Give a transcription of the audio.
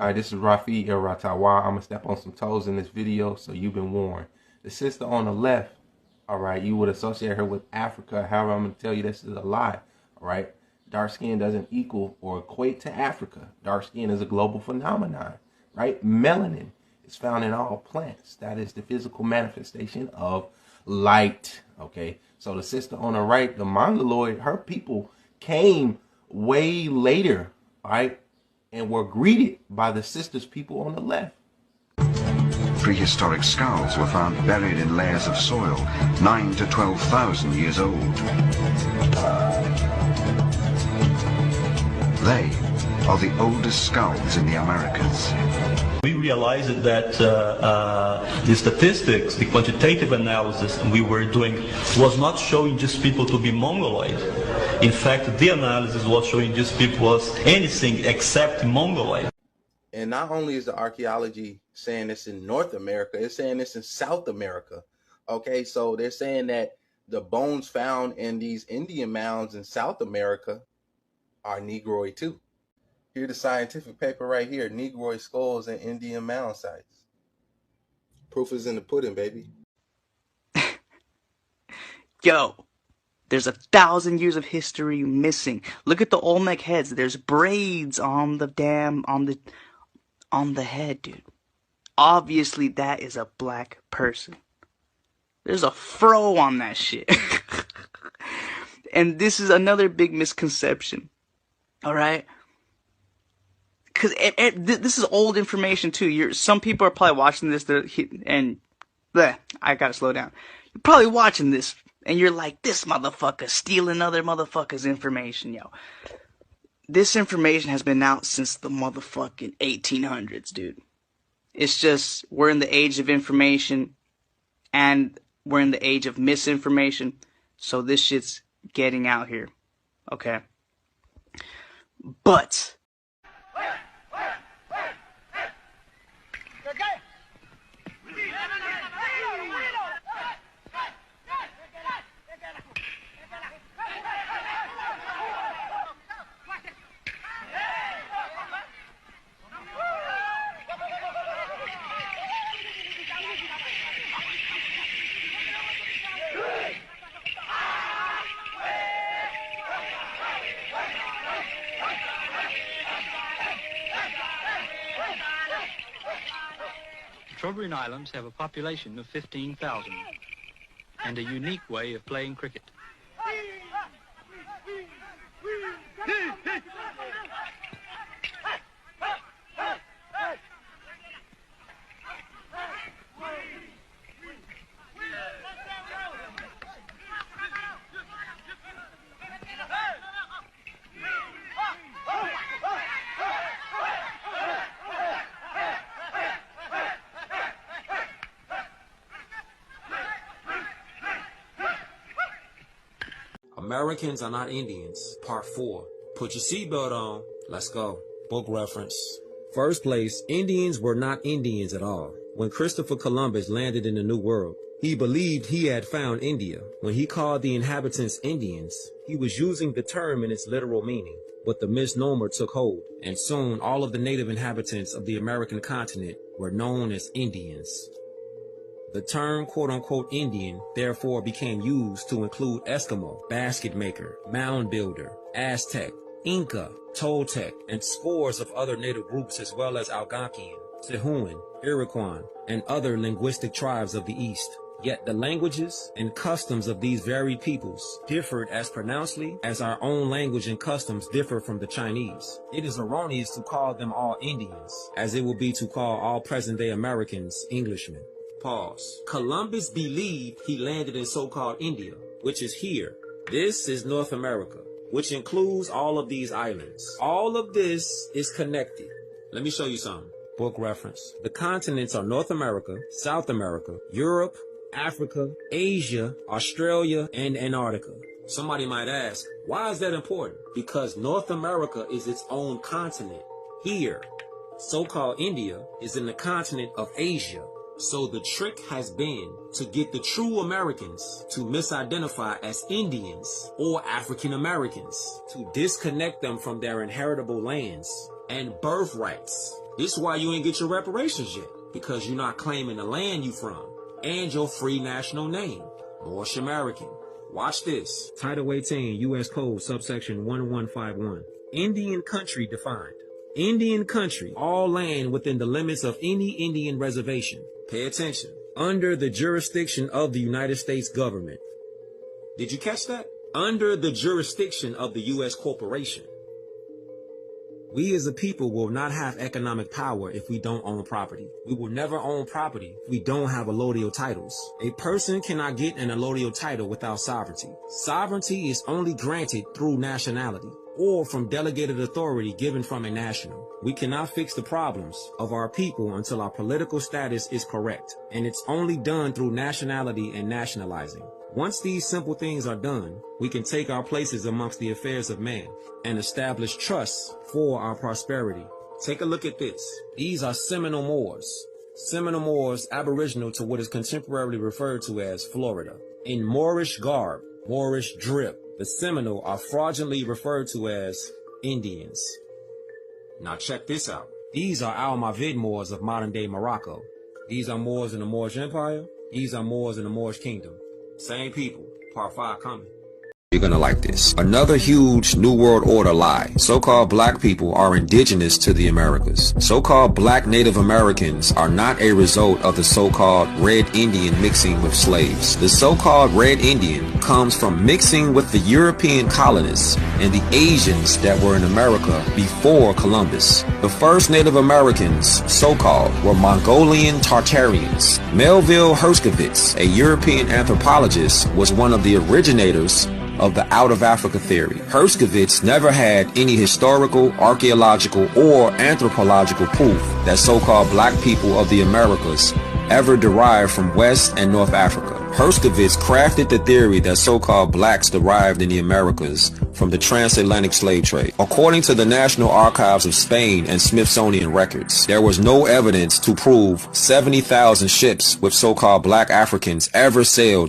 All right, this is Rafi Ratawa. I'm going to step on some toes in this video, so you've been warned. The sister on the left, all right, you would associate her with Africa. However, I'm going to tell you this is a lie, all right? Dark skin doesn't equal or equate to Africa. Dark skin is a global phenomenon, right? Melanin is found in all plants. That is the physical manifestation of light, okay? So the sister on the right, the Mongoloid, her people came way later, all right? And were greeted by the sister's people on the left. Prehistoric skulls were found buried in layers of soil 9 to 12,000 years old. They are the oldest skulls in the Americas. We realized that the statistics, the quantitative analysis we were doing was not showing just people to be Mongoloid. In fact, the analysis was showing just people was anything except Mongoloid. And not only is the archaeology saying this in North America, it's saying this in South America. Okay, so they're saying that the bones found in these Indian mounds in South America are Negroid too. Here's the scientific paper right here, Negroid skulls and Indian mound sites. Proof is in the pudding, baby. Yo, there's 1,000 years of history missing. Look at the Olmec heads. There's braids on the head, dude. Obviously, that is a black person. There's a fro on that shit. And this is another big misconception. All right? Because this is old information, too. Some people are probably watching this, and I gotta slow down. You're probably watching this, and you're like, this motherfucker stealing other motherfuckers' information, yo. This information has been out since the motherfucking 1800s, dude. It's just, we're in the age of information, and we're in the age of misinformation, so this shit's getting out here, okay? But Trobriand Islands have a population of 15,000 and a unique way of playing cricket. Americans are not Indians. Part 4. Put your seatbelt on. Let's go. Book reference. First place, Indians were not Indians at all. When Christopher Columbus landed in the New World, he believed he had found India. When he called the inhabitants Indians, he was using the term in its literal meaning. But the misnomer took hold, and soon all of the native inhabitants of the American continent were known as Indians. The term quote-unquote Indian therefore became used to include Eskimo, basket maker, mound builder, Aztec, Inca, Toltec, and scores of other native groups as well as Algonquian, Sihuan, Iroquois, and other linguistic tribes of the East. Yet the languages and customs of these varied peoples differed as pronouncedly as our own language and customs differ from the Chinese. It is erroneous to call them all Indians, as it would be to call all present-day Americans Englishmen. Pause. Columbus believed he landed in so-called India, which is here. This is North America, which includes all of these islands. All of this is connected. Let me show you something. Book reference. The continents are North America, South America, Europe, Africa, Asia, Australia, and Antarctica. Somebody might ask, why is that important? Because North America is its own continent. Here, so-called India is in the continent of Asia. So the trick has been to get the true Americans to misidentify as Indians or African Americans, to disconnect them from their inheritable lands and birthrights. This is why you ain't get your reparations yet, because you're not claiming the land you from and your free national name, Moorish American. Watch this. Title 18, U.S. Code, subsection 1151. Indian country defined. Indian country, all land within the limits of any Indian reservation. Pay attention. Under the jurisdiction of the United States government. Did you catch that? Under the jurisdiction of the U.S. corporation. We as a people will not have economic power if we don't own property. We will never own property if we don't have allodial titles. A person cannot get an allodial title without sovereignty. Sovereignty is only granted through nationality or from delegated authority given from a national. We cannot fix the problems of our people until our political status is correct, and it's only done through nationality and nationalizing. Once these simple things are done, we can take our places amongst the affairs of man and establish trust for our prosperity. Take a look at this. These are Seminole Moors. Seminole Moors aboriginal to what is contemporarily referred to as Florida. In Moorish garb, Moorish drip, the Seminole are fraudulently referred to as Indians. Now check this out. These are Almoravid Moors of modern-day Morocco. These are Moors in the Moorish Empire. These are Moors in the Moorish Kingdom. Same people. Part 5 coming. You're gonna like this. Another huge New World Order lie. So-called black people are indigenous to the Americas. So-called black Native Americans are not a result of the so-called Red Indian mixing with slaves. The so-called Red Indian comes from mixing with the European colonists and the Asians that were in America before Columbus. The first Native Americans, so-called, were Mongolian Tartarians. Melville Herskovits, a European anthropologist, was one of the originators of the out of Africa theory. Herskovits never had any historical, archaeological, or anthropological proof that so-called black people of the Americas ever derived from West and North Africa. Herskovits crafted the theory that so-called blacks derived in the Americas from the transatlantic slave trade. According to the National Archives of Spain and Smithsonian records, there was no evidence to prove 70,000 ships with so-called black Africans ever sailed to